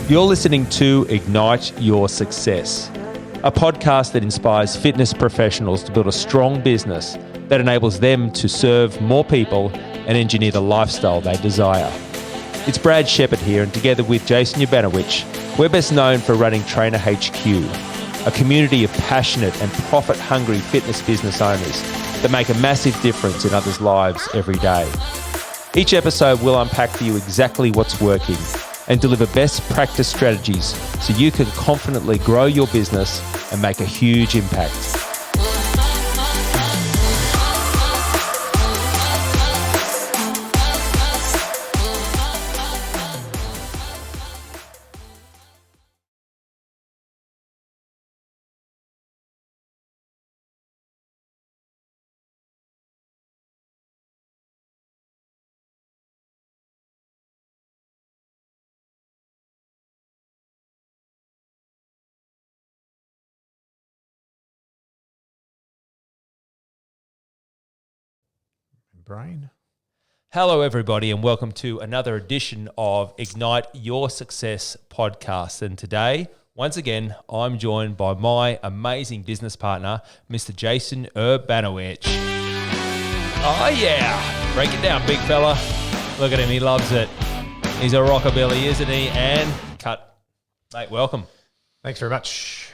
You're listening to Ignite Your Success, a podcast that inspires fitness professionals to build a strong business that enables them to serve more people and engineer the lifestyle they desire. It's Brad Shepherd here, and together with Jason Ubanowicz, we're best known for running Trainer HQ, a community of passionate and profit-hungry fitness business owners that make a massive difference in others' lives every day. Each episode will unpack for you exactly what's working and deliver best practice strategies so you can confidently grow your business and make a huge impact. Brain. Hello, everybody, and welcome to another edition of Ignite Your Success podcast. And today, once again, I'm joined by my amazing business partner, Mr. Jason Ubanowicz. Oh, yeah. Break it down, big fella. Look at him. He loves it. He's a rockabilly, isn't he? And cut. Mate, welcome. Thanks very much.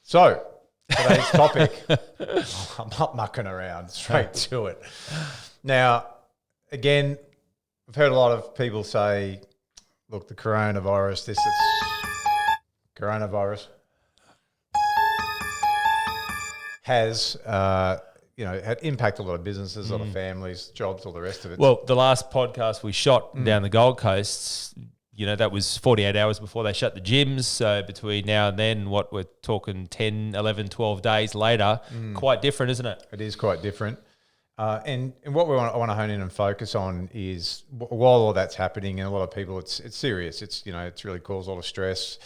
So, today's topic, I'm not mucking around, straight to it. Now, again, I've heard a lot of people say, look, the coronavirus, coronavirus has, had impacted a lot of businesses, a lot of families, jobs, all the rest of it. Well, the last podcast we shot down the Gold Coast, that was 48 hours before they shut the gyms. So between now and then, what we're talking 10, 11, 12 days later, quite different, isn't it? It is quite different. And what I want to hone in and focus on is while all that's happening, and a lot of people, it's serious. It's really caused a lot of stress,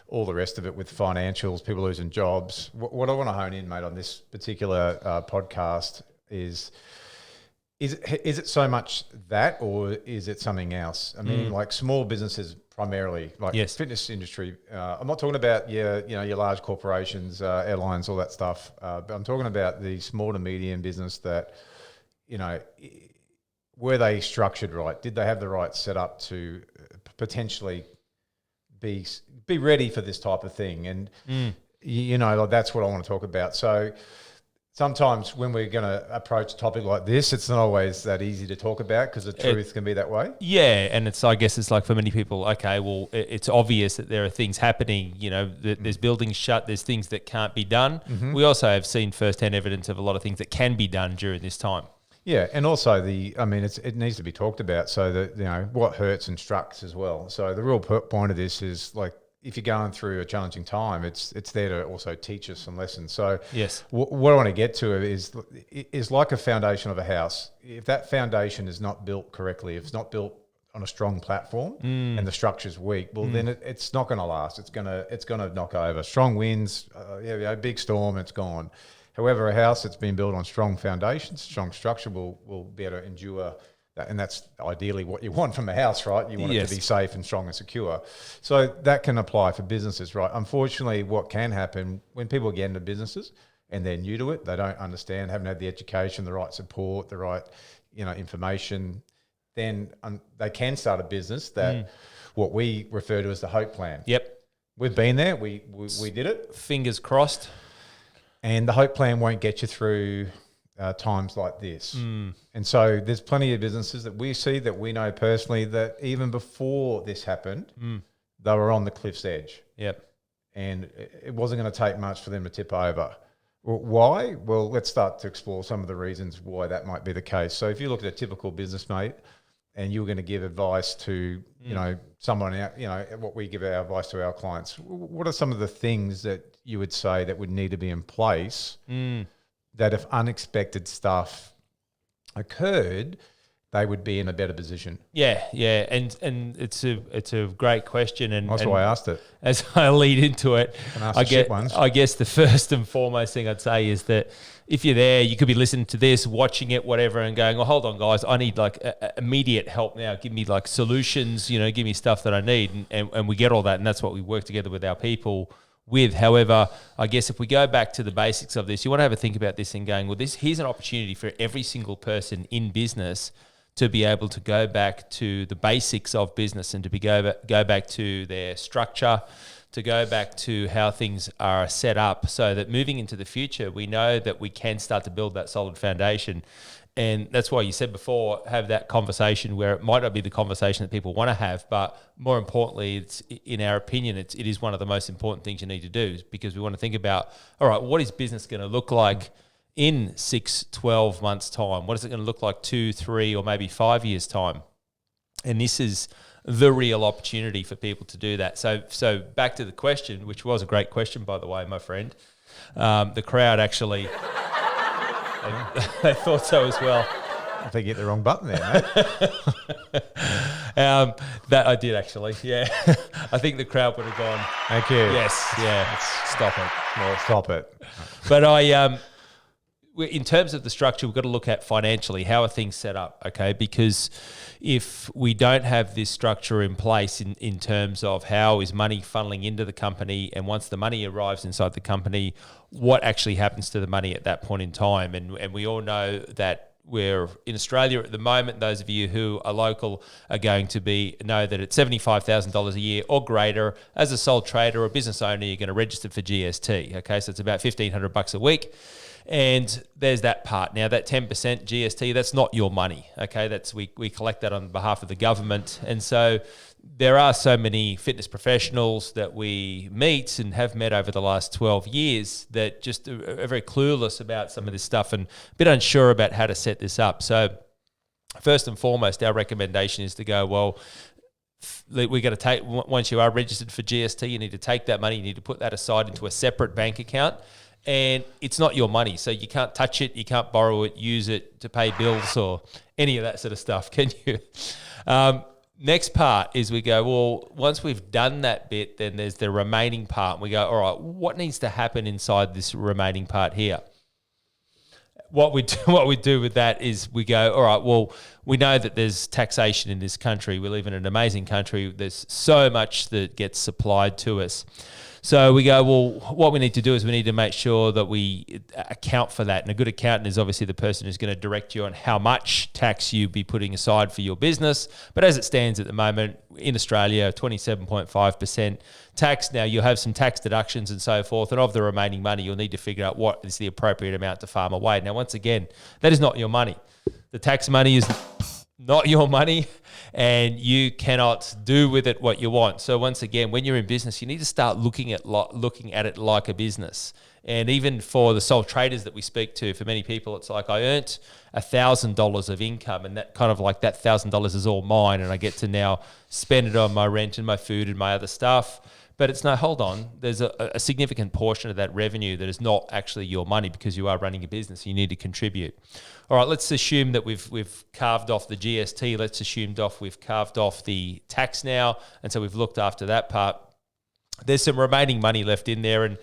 all the rest of it with financials, people losing jobs. What I want to hone in, mate, on this particular podcast is it so much that, or is it something else? I mean, like small businesses primarily, like fitness industry. I'm not talking about your large corporations, airlines, all that stuff. But I'm talking about the small to medium business that, were they structured right? Did they have the right setup to potentially be ready for this type of thing? And that's what I want to talk about. So sometimes when we're going to approach a topic like this, it's not always that easy to talk about because the truth can be that way. Yeah, and I guess it's like for many people, okay, well, it's obvious that there are things happening, there's buildings shut, there's things that can't be done. We also have seen firsthand evidence of a lot of things that can be done during this time. Yeah, and also it needs to be talked about so that, what hurts instructs as well. So the real point of this is like, if you're going through a challenging time, it's there to also teach us some lessons. So yes, what I want to get to is like a foundation of a house. If that foundation is not built correctly, if it's not built on a strong platform and the structure's weak, well, then it's not going to last. It's gonna knock over. Strong winds, big storm, it's gone. However, a house that's been built on strong foundations, strong structure will be able to endure that, and that's ideally what you want from a house, right? You want it to be safe and strong and secure. So that can apply for businesses, right? Unfortunately, what can happen when people get into businesses and they're new to it, they don't understand, haven't had the education, the right support, the right information, then they can start a business that what we refer to as the hope plan. Yep. We've been there. We did it. Fingers crossed. And the hope plan won't get you through times like this. And so there's plenty of businesses that we see, that we know personally, that even before this happened, they were on the cliff's edge. Yep. And it wasn't going to take much for them to tip over. Why? Well, let's start to explore some of the reasons why that might be the case. So if you look at a typical business, mate, and you were going to give advice to, someone out, what we give our advice to our clients, what are some of the things that you would say that would need to be in place that if unexpected stuff occurred, they would be in a better position? Yeah, and it's a great question, and That's why I asked it. As I lead into it, ask the shit ones. I guess the first and foremost thing I'd say is that if you're there, you could be listening to this, watching it, whatever, and going, "Well, hold on, guys, I need like immediate help now. Give me like solutions, give me stuff that I need," and we get all that, and that's what we work together with our people with. However, I guess if we go back to the basics of this, you want to have a think about this and going, well, here's an opportunity for every single person in business to be able to go back to the basics of business and to go back to their structure, to go back to how things are set up, so that moving into the future, we know that we can start to build that solid foundation. And that's why you said before, have that conversation where it might not be the conversation that people want to have, but more importantly, it's, in our opinion, it is one of the most important things you need to do, because we want to think about, all right, what is business going to look like in 6, 12 months' time? What is it going to look like 2, 3, or maybe 5 years' time? And this is the real opportunity for people to do that. So back to the question, which was a great question, by the way, my friend. The crowd actually... They thought so as well. I think you hit the wrong button there, mate. That I did actually, yeah. I think the crowd would have gone, Thank you. yes, yeah, stop it. Well, stop it. But in terms of the structure, we've got to look at financially, how are things set up, okay? Because if we don't have this structure in place in terms of how is money funneling into the company, and once the money arrives inside the company, what actually happens to the money at that point in time? And we all know that we're in Australia at the moment. Those of you who are local are going to know that it's $75,000 a year or greater. As a sole trader or business owner, you're going to register for GST, okay? So it's about $1,500 a week. And there's that part. Now, that 10% GST, that's not your money, okay? That's we collect that on behalf of the government. And so there are so many fitness professionals that we meet and have met over the last 12 years that just are very clueless about some of this stuff and a bit unsure about how to set this up. So first and foremost, our recommendation is to go, well, we're going to take, once you are registered for GST, you need to take that money, you need to put that aside into a separate bank account. And it's not your money, so you can't touch it, you can't borrow it, use it to pay bills or any of that sort of stuff, can you? Next part is we go, well, once we've done that bit, then there's the remaining part. We go, all right, what needs to happen inside this remaining part here? What we do with that is we go, all right, well, we know that there's taxation in this country. We live in an amazing country. There's so much that gets supplied to us. So we go, well, what we need to do is we need to make sure that we account for that. And a good accountant is obviously the person who's going to direct you on how much tax you be putting aside for your business. But as it stands at the moment, in Australia, 27.5% tax. Now, you'll have some tax deductions and so forth. And of the remaining money, you'll need to figure out what is the appropriate amount to farm away. Now, once again, that is not your money. The tax money is not your money, and you cannot do with it what you want. So once again, when you're in business, you need to start looking at it like a business. And even for the sole traders that we speak to, for many people, it's like, I earned $1,000 of income, and that kind of like that $1,000 is all mine, and I get to now spend it on my rent and my food and my other stuff. But it's no, hold on, there's a significant portion of that revenue that is not actually your money, because you are running a business. You need to contribute. All right, let's assume that we've carved off the GST. Let's assume we've carved off the tax now. And so we've looked after that part. There's some remaining money left in there, and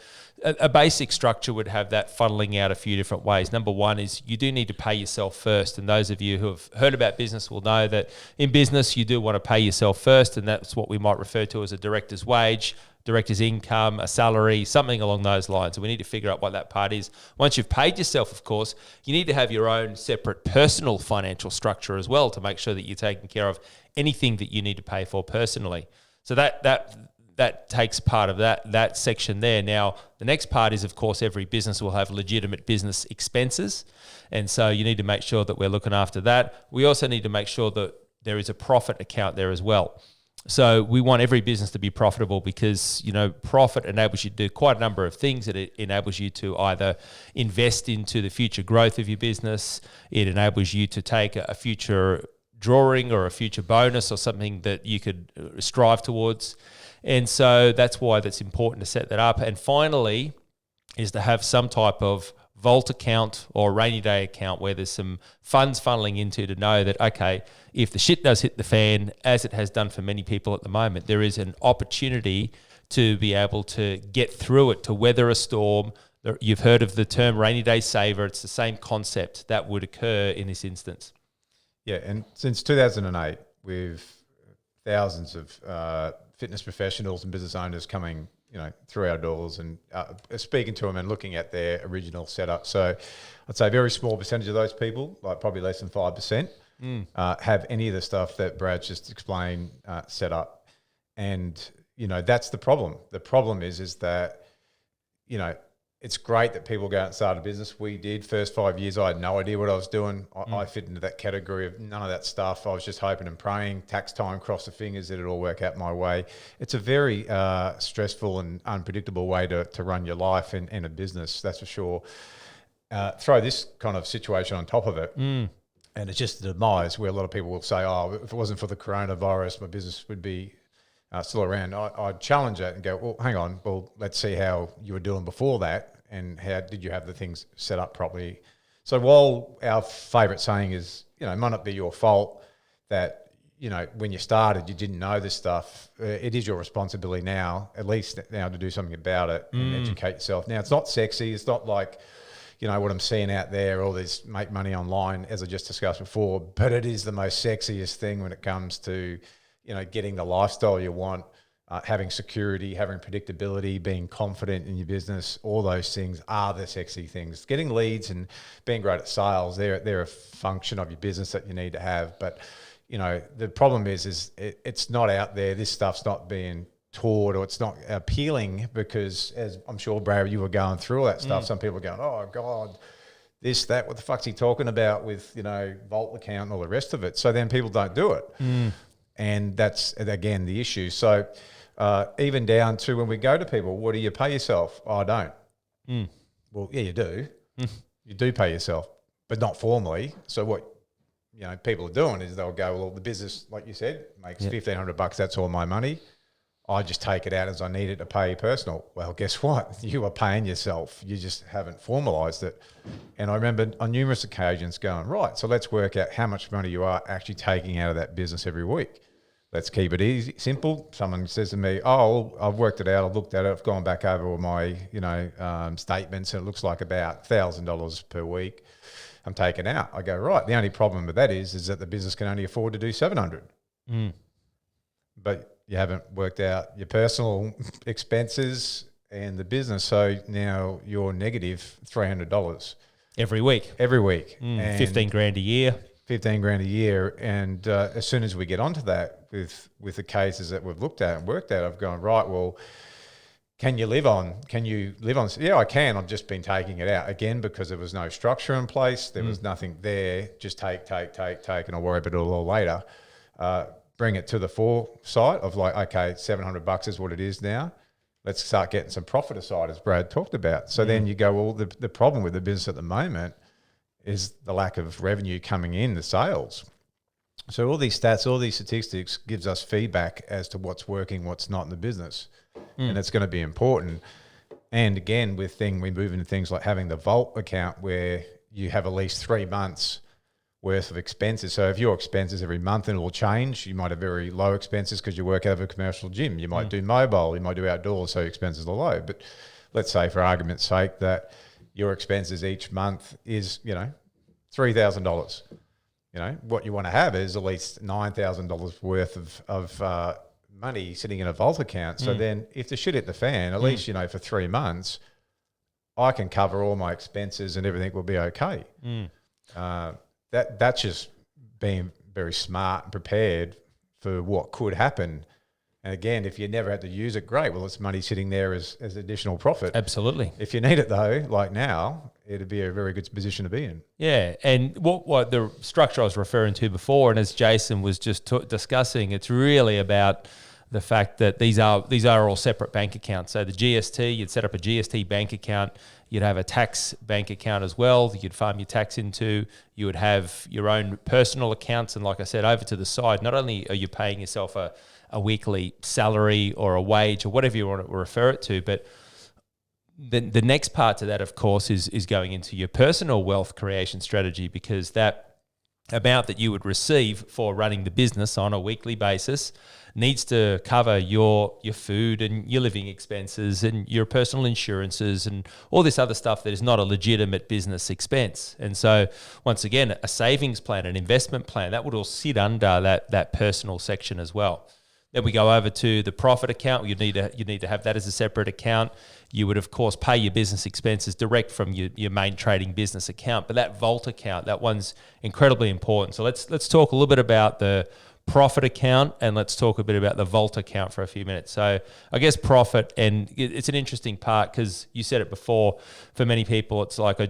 a basic structure would have that funneling out a few different ways. Number one is you do need to pay yourself first. And those of you who have heard about business will know that in business, you do want to pay yourself first. And that's what we might refer to as a director's wage, director's income, a salary, something along those lines. And we need to figure out what that part is. Once you've paid yourself, of course, you need to have your own separate personal financial structure as well to make sure that you're taking care of anything that you need to pay for personally. So that takes part of that section there. Now, the next part is, of course, every business will have legitimate business expenses. And so you need to make sure that we're looking after that. We also need to make sure that there is a profit account there as well. So we want every business to be profitable, because, profit enables you to do quite a number of things. It enables you to either invest into the future growth of your business. It enables you to take a future drawing or a future bonus or something that you could strive towards. And so that's why that's important to set that up. And finally is to have some type of vault account or a rainy day account where there's some funds funneling into to know that, okay, if the shit does hit the fan, as it has done for many people at the moment, there is an opportunity to be able to get through it, to weather a storm. You've heard of the term rainy day saver. It's the same concept that would occur in this instance. Yeah, and since 2008, with thousands of fitness professionals and business owners coming, through our doors and speaking to them and looking at their original setup. So I'd say a very small percentage of those people, like probably less than 5%, have any of the stuff that Brad just explained set up. And, that's the problem. The problem is that, it's great that people go out and start a business. We did. First 5 years, I had no idea what I was doing. I fit into that category of none of that stuff. I was just hoping and praying, tax time, cross the fingers that it'll all work out my way. It's a very stressful and unpredictable way to run your life in a business, that's for sure. Throw this kind of situation on top of it, and it's just the demise where a lot of people will say, oh, if it wasn't for the coronavirus, my business would be still around. I'd challenge that and go, well, hang on. Well, let's see how you were doing before that. And how did you have the things set up properly? So while our favourite saying is, it might not be your fault that, when you started, you didn't know this stuff. It is your responsibility now, at least now, to do something about it and educate yourself. Now, it's not sexy. It's not like, what I'm seeing out there, all this make money online, as I just discussed before, but it is the most sexiest thing when it comes to, getting the lifestyle you want. Having security, having predictability, being confident in your business, all those things are the sexy things. Getting leads and being great at sales, they're a function of your business that you need to have. But, the problem is it's not out there. This stuff's not being taught, or it's not appealing because, as I'm sure, Brad, you were going through all that stuff. Some people are going, oh, God, this, that, what the fuck's he talking about with, Vault account and all the rest of it. So then people don't do it. And that's, again, the issue. So even down to when we go to people, what do you pay yourself? Oh, I don't. Well, yeah, you do. You do pay yourself, but not formally. So what people are doing is they'll go, well, the business, like you said, makes $1,500. That's all my money. I just take it out as I need it to pay personal. Well, guess what? You are paying yourself. You just haven't formalised it. And I remember on numerous occasions going, right, so let's work out how much money you are actually taking out of that business every week. Let's keep it easy, simple. Someone says to me, oh, I've worked it out. I've looked at it. I've gone back over all my, statements, and it looks like about $1,000 per week I'm taking out. I go, right. The only problem with that is that the business can only afford to do $700. But you haven't worked out your personal expenses and the business. So now you're negative $300 every week. And 15 grand a year. 15 grand a year. And as soon as we get onto that with the cases that we've looked at and worked at, I've gone, right, well, can you live on? Yeah, I can. I've just been taking it out again because there was no structure in place. There was nothing there. Just take, and I'll worry about it a little later. Bring it to the foresight of like, okay, $700 is what it is now. Let's start getting some profit aside, as Brad talked about. So then you go, well, the problem with the business at the moment is the lack of revenue coming in, the sales. So all these stats, all these statistics gives us feedback as to what's working, what's not in the business. And it's going to be important. And again, we move into things like having the Vault account where you have at least 3 months worth of expenses. So if your expenses every month, and it will change, you might have very low expenses because you work out of a commercial gym. You might do mobile, you might do outdoors, so your expenses are low. But let's say, for argument's sake, that your expenses each month is, $3,000. What you want to have is at least $9,000 worth of money sitting in a Vault account. So then if the shit hit the fan, at least, for 3 months, I can cover all my expenses and everything will be okay. That's just being very smart and prepared for what could happen. And again, if you never had to use it, great. Well, it's money sitting there as additional profit. Absolutely. If you need it though, like now, it'd be a very good position to be in. Yeah, and what the structure I was referring to before, and as Jason was just discussing, it's really about the fact that these are all separate bank accounts. So the GST, you'd set up a GST bank account. You'd have a tax bank account as well. You'd farm your tax into. You would have your own personal accounts, and like I said, over to the side, not only are you paying yourself a weekly salary or a wage or whatever you want to refer it to, but the next part to that, of course, is going into your personal wealth creation strategy, because that amount that you would receive for running the business on a weekly basis needs to cover your food and your living expenses and your personal insurances and all this other stuff that is not a legitimate business expense. And so once again, a savings plan, an investment plan, that would all sit under that personal section as well. Then we go over to the profit account. You need to have that as a separate account. You would, of course, pay your business expenses direct from your main trading business account. But that vault account, that one's incredibly important. So let's talk a little bit about the profit account, and let's talk a bit about the vault account for a few minutes. So I guess profit, and it's an interesting part because you said it before, for many people it's like I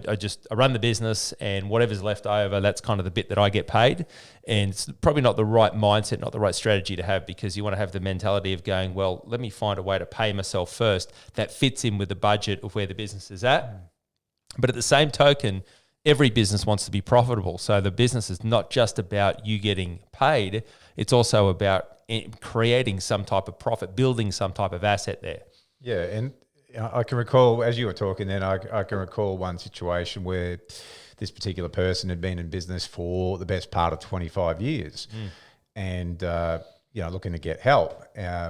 run the business and whatever's left over, that's kind of the bit that I get paid. And it's probably not the right mindset, not the right strategy to have, because you want to have the mentality of going, well, let me find a way to pay myself first that fits in with the budget of where the business is at. But at the same token, every business wants to be profitable. So the business is not just about you getting paid. It's also about creating some type of profit, building some type of asset there. Yeah, and I can recall, as you were talking then, I can recall one situation where this particular person had been in business for the best part of 25 years and, looking to get help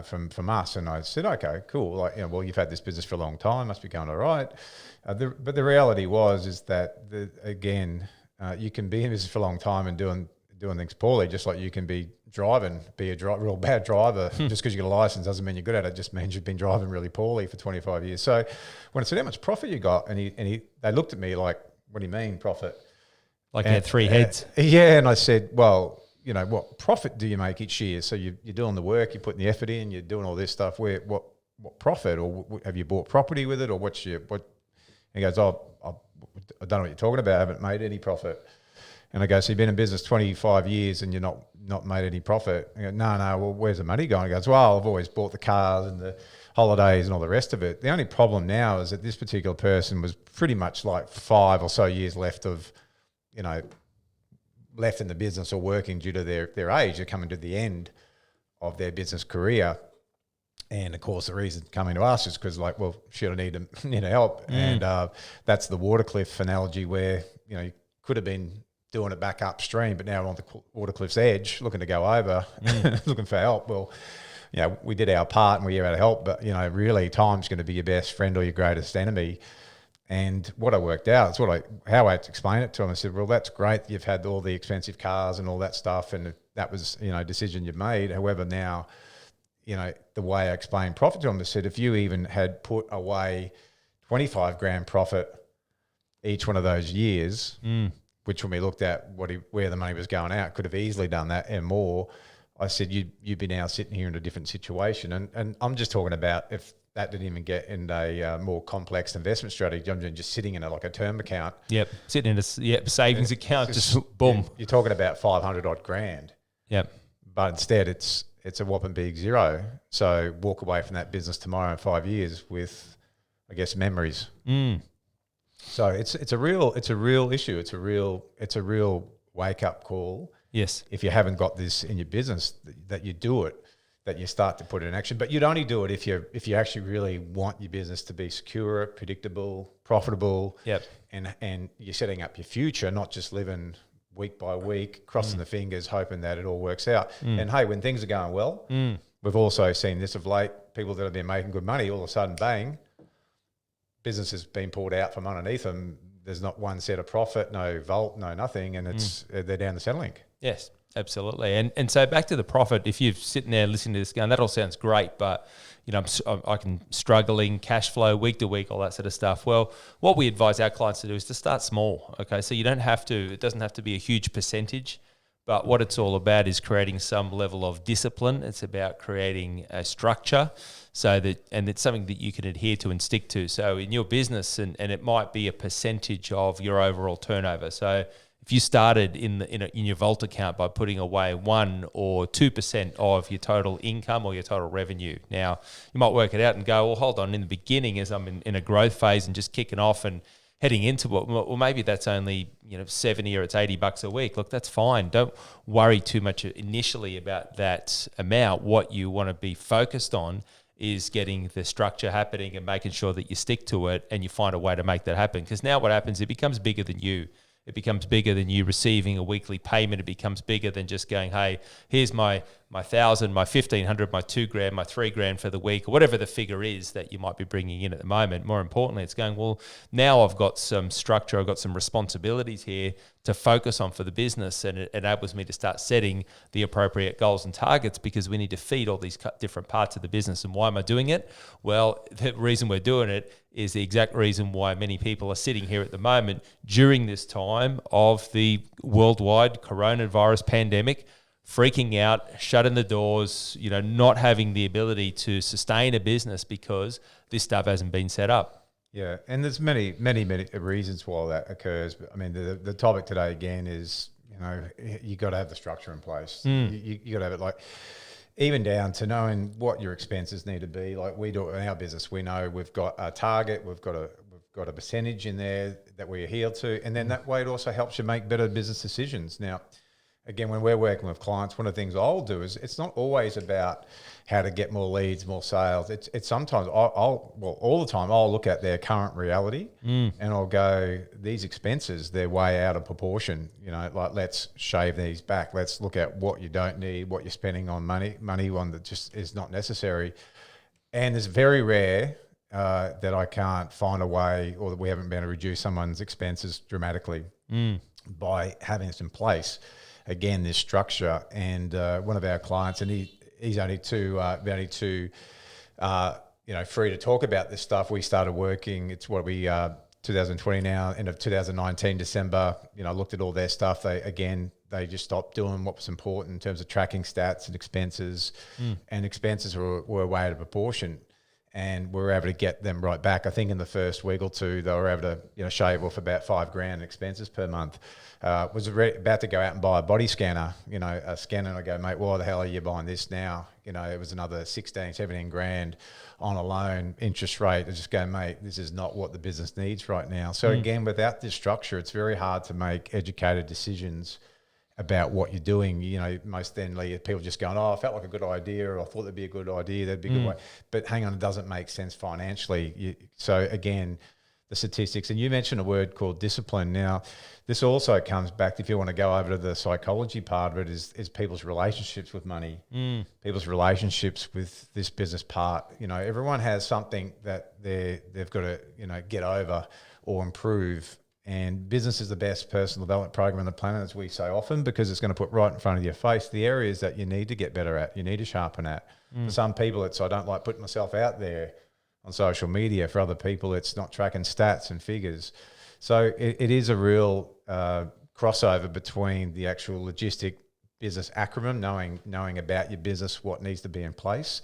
from us. And I said, okay, cool. Well, you've had this business for a long time, must be going all right. But the reality is that, you can be in business for a long time and doing things poorly, just like you can be a real bad driver. Just because you get a license doesn't mean you're good at it. It just means you've been driving really poorly for 25 years. So when I said, how much profit you got? And they looked at me like, what do you mean profit? Like you had three heads. Yeah. And I said, well, what profit do you make each year? So you're doing the work, you're putting the effort in, you're doing all this stuff. What profit? Or have you bought property with it? Or what? He goes, I don't know what you're talking about. I haven't made any profit. And I go, so you've been in business 25 years and you're not made any profit? I go, no, well, where's the money going? He goes, well, I've always bought the cars and the holidays and all the rest of it. The only problem now is that this particular person was pretty much like 5 or so years left in the business or working due to their age. They're coming to the end of their business career. And of course, the reason coming to us is because, shit, I need help. And that's the Watercliff analogy where, you could have been doing it back upstream, but now we're on the Watercliff's edge, looking to go over, looking for help. Well, we did our part and we were able to help, but, really time's going to be your best friend or your greatest enemy. And what I worked out, how I had to explain it to him. I said, well, that's great. You've had all the expensive cars and all that stuff. And that was, a decision you've made. However, now, the way I explained profit to him, I said, if you even had put away 25 grand profit each one of those years, which when we looked at where the money was going out, could have easily done that and more. I said, you'd be now sitting here in a different situation. And I'm just talking about if that didn't even get in a more complex investment strategy. I'm just sitting in a term account. Yep, sitting in a savings account, just boom. You're talking about 500 odd grand. Yep. But instead it's a whopping big zero. So walk away from that business tomorrow in 5 years with, I guess, memories. So it's a real issue. It's a real wake up call. Yes. If you haven't got this in your business, that you do it, that you start to put it in action. But you'd only do it if you actually really want your business to be secure, predictable, profitable. Yep. And you're setting up your future, not just living week by week, crossing the fingers, hoping that it all works out. And hey, when things are going well, we've also seen this of late, people that have been making good money, all of a sudden, bang, business has been pulled out from underneath them. There's not one set of profit, no vault, no nothing, and they're down the Centrelink. Yes, absolutely. And so back to the profit, if you're sitting there listening to this going, that all sounds great, but I can struggling, cash flow, week to week, all that sort of stuff. Well, what we advise our clients to do is to start small. Okay, so it doesn't have to be a huge percentage, but what it's all about is creating some level of discipline. It's about creating a structure and it's something that you can adhere to and stick to. So in your business, and it might be a percentage of your overall turnover. So if you started in your Vault account by putting away 1 or 2% of your total income or your total revenue, now you might work it out and go, well, hold on, in the beginning as I'm in a growth phase and just kicking off and heading into it, well, maybe that's only 70 or it's $80 a week. Look, that's fine. Don't worry too much initially about that amount. What you want to be focused on is getting the structure happening and making sure that you stick to it and you find a way to make that happen. Because now what happens, it becomes bigger than you. It becomes bigger than you receiving a weekly payment. It becomes bigger than just going, hey, here's my 1,000, my 1,500, my $2,000, my $3,000 for the week, or whatever the figure is that you might be bringing in at the moment. More importantly, it's going, well, now I've got some structure, I've got some responsibilities here to focus on for the business, and it enables me to start setting the appropriate goals and targets, because we need to feed all these different parts of the business. And why am I doing it? Well, the reason we're doing it is the exact reason why many people are sitting here at the moment during this time of the worldwide coronavirus pandemic, freaking out, shutting the doors, not having the ability to sustain a business because this stuff hasn't been set up. Yeah, and there's many reasons why that occurs. But I mean, the topic today again is, you got to have the structure in place. You got to have it, like, even down to knowing what your expenses need to be. Like we do in our business, we know we've got a target, we've got a percentage in there that we adhere to, and then that way it also helps you make better business decisions. Now, again, when we're working with clients, one of the things I'll do is, it's not always about how to get more leads, more sales. It's sometimes all the time I'll look at their current reality and I'll go, these expenses, they're way out of proportion. Like, let's shave these back. Let's look at what you don't need, what you're spending on money on that just is not necessary. And it's very rare that I can't find a way, or that we haven't been able to reduce someone's expenses dramatically by having this in place. Again, this structure. And one of our clients, and he's only too free to talk about this stuff. We started working, it's 2020 now, end of 2019, December, looked at all their stuff. They just stopped doing what was important in terms of tracking stats and expenses, and expenses were way out of proportion. And we were able to get them right back. I think in the first week or two, they were able to shave off about $5,000 in expenses per month. Was about to go out and buy a body scanner, a scanner, and I go, mate, why the hell are you buying this now? It was another 16, 17 grand on a loan, interest rate. I just go, mate, this is not what the business needs right now. So again, without this structure, it's very hard to make educated decisions about what you're doing. Most then people just going, I felt like a good idea, or I thought that'd be a good idea, that'd be a good way. But hang on, it doesn't make sense financially. So again, the statistics, and you mentioned a word called discipline. Now, this also comes back, if you want to go over to the psychology part of it, is people's relationships with money, people's relationships with this business part. Everyone has something that they've got to, get over or improve. And business is the best personal development program on the planet, as we say often, because it's going to put right in front of your face the areas that you need to get better at, you need to sharpen at. For some people, I don't like putting myself out there on social media. For other people, it's not tracking stats and figures. So it is a real crossover between the actual logistic business acronym, knowing about your business, what needs to be in place,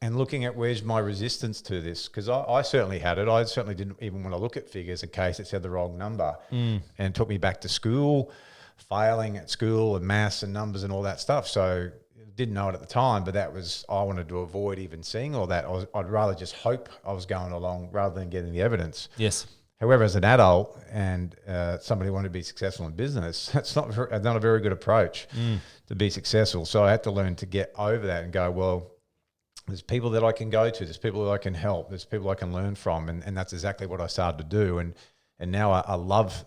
and looking at where's my resistance to this. Because I certainly had it. I certainly didn't even want to look at figures in case it said the wrong number. And it took me back to school, failing at school and maths and numbers and all that stuff. So didn't know it at the time, but I wanted to avoid even seeing all that. I'd rather just hope I was going along rather than getting the evidence. Yes. However, as an adult and somebody who wanted to be successful in business, that's not a very good approach to be successful. So I had to learn to get over that and go, well, there's people that I can go to, there's people that I can help, there's people I can learn from, and that's exactly what I started to do. And now I love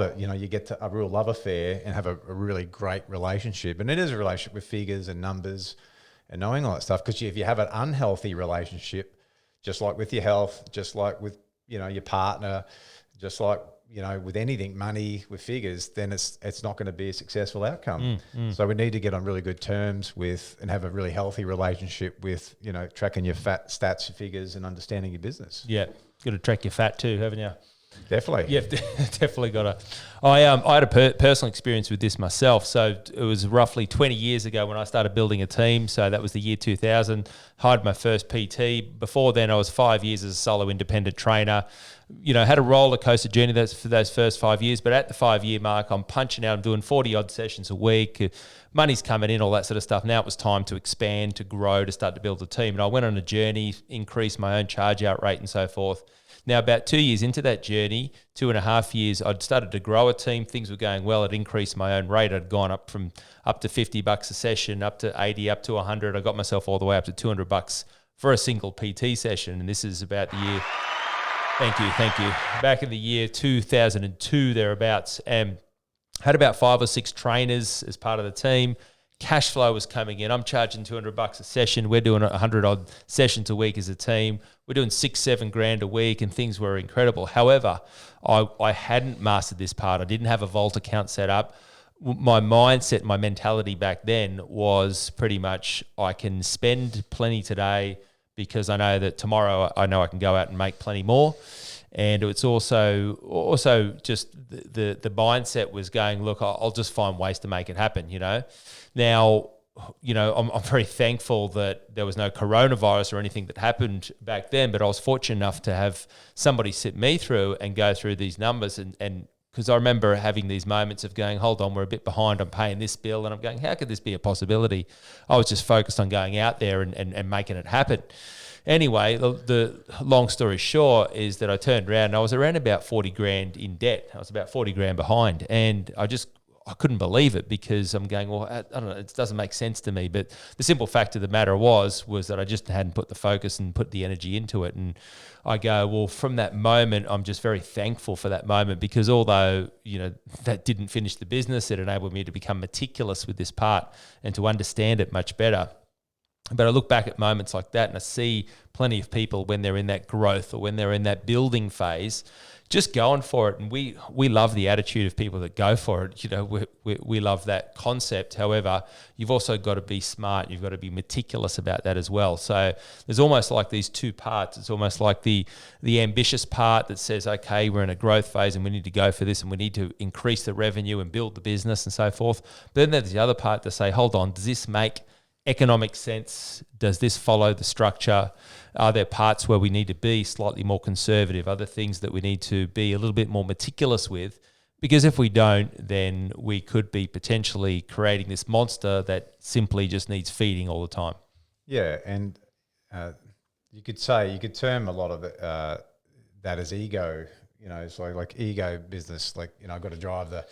it. You get to a real love affair and have a really great relationship. And it is a relationship with figures and numbers and knowing all that stuff. Because if you have an unhealthy relationship, just like with your health, just like with your partner, just like with anything, money, with figures, then it's not going to be a successful outcome. So we need to get on really good terms with and have a really healthy relationship with tracking your fat stats, your figures, and understanding your business. Yeah, got to track your fat too, haven't you? Definitely. You've definitely got to. I had a personal experience with this myself. So it was roughly 20 years ago when I started building a team. So that was the year 2000. Hired my first PT. Before then, I was 5 years as a solo independent trainer. Had a roller coaster journey for those first 5 years. But at the 5-year mark, I'm punching out. I'm doing 40 odd sessions a week. Money's coming in, all that sort of stuff. Now it was time to expand, to grow, to start to build a team. And I went on a journey, increased my own charge out rate and so forth. Now, about 2 years into that journey, 2.5 years, I'd started to grow a team. Things were going well. I'd increased my own rate. I'd gone up to $50 a session, up to 80, up to 100. I got myself all the way up to $200 for a single PT session. And this is about the year, thank you, back in the year 2002, thereabouts, and had about 5 or 6 trainers as part of the team. Cash flow was coming in. I'm charging $200 a session. We're doing 100 odd sessions a week as a team. We're doing $6-7 grand a week, and things were incredible. However, I hadn't mastered this part. I didn't have a vault account set up. My mindset, my mentality back then was pretty much, I can spend plenty today because I know that tomorrow I know I can go out and make plenty more. And it's also just the mindset was going, look, I'll just find ways to make it happen, you know. Now, you know, I'm very thankful that there was no coronavirus or anything that happened back then, but I was fortunate enough to have somebody sit me through and go through these numbers, and because I remember having these moments of going, hold on, we're a bit behind, I'm paying this bill, and I'm going, how could this be a possibility? I was just focused on going out there and making it happen. Anyway, the long story short is that I turned around and I was around about 40 grand in debt. I was about 40 grand behind, and I couldn't believe it, because I'm going, well, I don't know, it doesn't make sense to me. But the simple fact of the matter was that I just hadn't put the focus and put the energy into it. And I go, well, from that moment, I'm just very thankful for that moment, because although, you know, that didn't finish the business, it enabled me to become meticulous with this part and to understand it much better. But I look back at moments like that and I see plenty of people when they're in that growth or when they're in that building phase, just going for it. And we love the attitude of people that go for it. You know, we love that concept. However, you've also got to be smart. You've got to be meticulous about that as well. So there's almost like these two parts. It's almost like the ambitious part that says, okay, we're in a growth phase and we need to go for this and we need to increase the revenue and build the business and so forth. But then there's the other part to say, hold on, does this make economic sense? Does this follow the structure? Are there parts where we need to be slightly more conservative? Other things that we need to be a little bit more meticulous with? Because if we don't, then we could be potentially creating this monster that simply just needs feeding all the time. Yeah, and you could term a lot of it, that as ego. You know, it's like ego business. Like, you know, I've got to drive the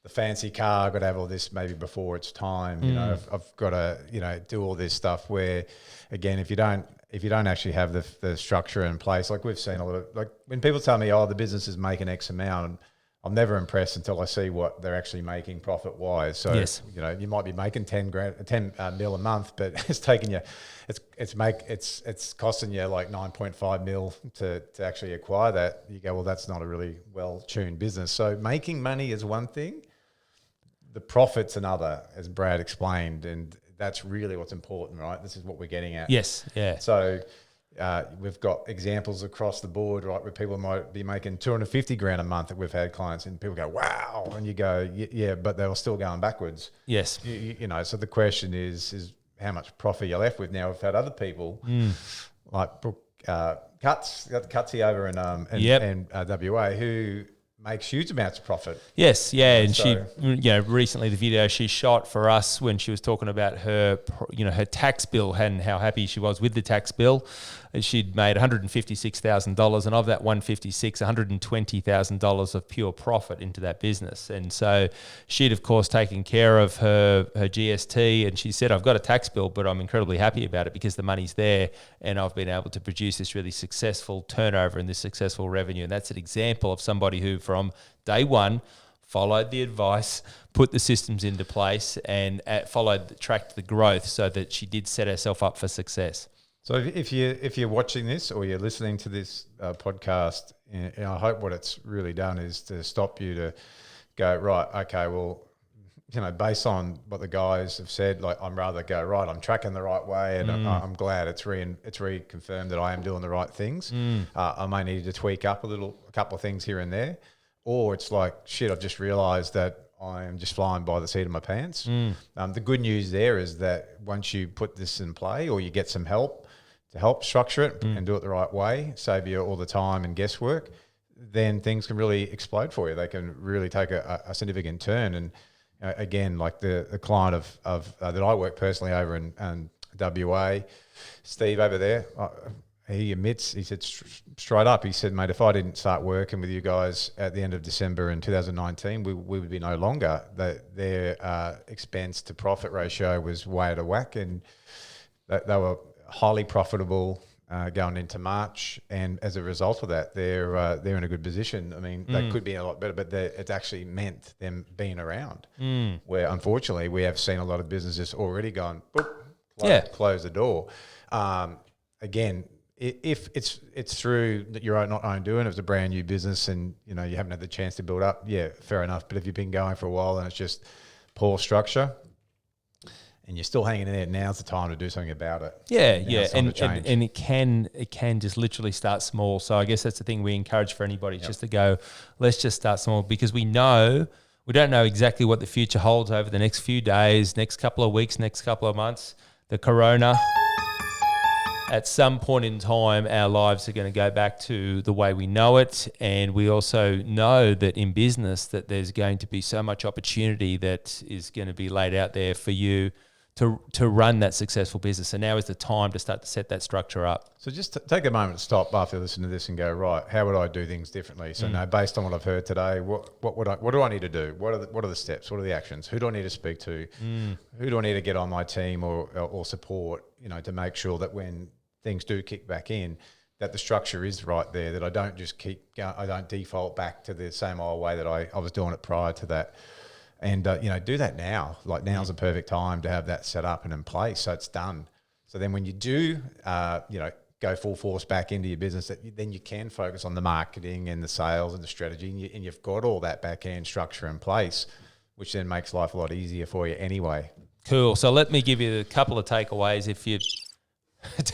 fancy car, I've got to have all this maybe before it's time. You know, I've got to, you know, do all this stuff where, again, if you don't actually have the structure in place, like we've seen a lot of, like when people tell me, oh, the business is making X amount, I'm never impressed until I see what they're actually making profit wise. So, yes, you know, you might be making 10 mil a month, but it's taking you, it's costing you like 9.5 mil to actually acquire that. You go, well, that's not a really well-tuned business. So making money is one thing. The profit's another, as Brad explained, and that's really what's important, right? This is what we're getting at. Yes, yeah. So we've got examples across the board, right, where people might be making 250 grand a month that we've had clients, and people go, wow, and you go, yeah, but they were still going backwards. Yes. You know, so the question is how much profit you're left with. Now, we've had other people like Brooke Cutsy over in WA who makes huge amounts of profit. Yes, yeah, and so, she, you know, recently the video she shot for us when she was talking about her, you know, her tax bill and how happy she was with the tax bill. She'd made $156,000, and of that $120,000 of pure profit into that business. And so she'd, of course, taken care of her GST, and she said, I've got a tax bill, but I'm incredibly happy about it because the money's there, and I've been able to produce this really successful turnover and this successful revenue. And that's an example of somebody who, from day one, followed the advice, put the systems into place, and tracked the growth so that she did set herself up for success. So if you're watching this or you're listening to this podcast, and I hope what it's really done is to stop you to go, right, okay, well, you know, based on what the guys have said, like I'm tracking the right way, and I'm glad it's reconfirmed that I am doing the right things. I may need to tweak up a couple of things here and there, or it's like, shit, I've just realised that I am just flying by the seat of my pants. The good news there is that once you put this in play, or you get some help to help structure it and do it the right way, save you all the time and guesswork, then things can really explode for you. They can really take a significant turn. And again, like the client of that I work personally over in WA, Steve over there, he admits, he said straight up, he said, mate, if I didn't start working with you guys at the end of December in 2019, we would be no longer. Their expense to profit ratio was way out of whack, and they were highly profitable going into March, and as a result of that, they're in a good position. I mean, they could be a lot better, but it's actually meant them being around. Where unfortunately, we have seen a lot of businesses already gone, boop, close the door. Again, if it's through that you're not own doing, it's a brand new business, and you haven't had the chance to build up. Yeah, fair enough. But if you've been going for a while and it's just poor structure, and you're still hanging in there, now's the time to do something about it. And it can just literally start small. So I guess that's the thing we encourage for anybody, just to go, let's just start small, because we don't know exactly what the future holds over the next few days, next couple of weeks, next couple of months. The corona, at some point in time, our lives are going to go back to the way we know it. And we also know that in business that there's going to be so much opportunity that is going to be laid out there for you to run that successful business. And now is the time to start to set that structure up. So just take a moment to stop after listening to this and go, right, how would I do things differently? So now, based on what I've heard today, what do I need to do? What are the steps? What are the actions? Who do I need to speak to? Who do I need to get on my team or support, to make sure that when things do kick back in, that the structure is right there, that I don't just keep going, I don't default back to the same old way that I was doing it prior to that. And, do that now. Like, now's the perfect time to have that set up and in place, so it's done. So then when you do, go full force back into your business, then you can focus on the marketing and the sales and the strategy, and you've got all that back-end structure in place, which then makes life a lot easier for you anyway. Cool. So let me give you a couple of takeaways. If you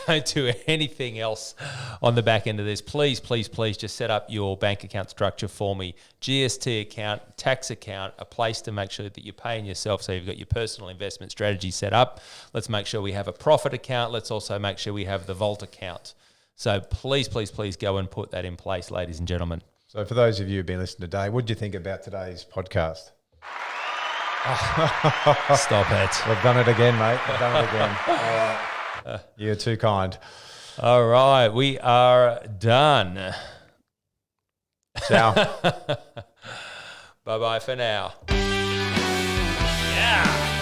don't do anything else on the back end of this, please just set up your bank account structure for me. GST account, tax account, a place to make sure that you're paying yourself, so you've got your personal investment strategy set up. Let's make sure we have a profit account. Let's also make sure we have the vault account. So please go and put that in place, ladies and gentlemen. So for those of you who've been listening today, what did you think about today's podcast? Stop it. We've done it again, mate. We've done it again. All right. You're too kind. All right, we are done. Ciao. Bye-bye for now. Yeah.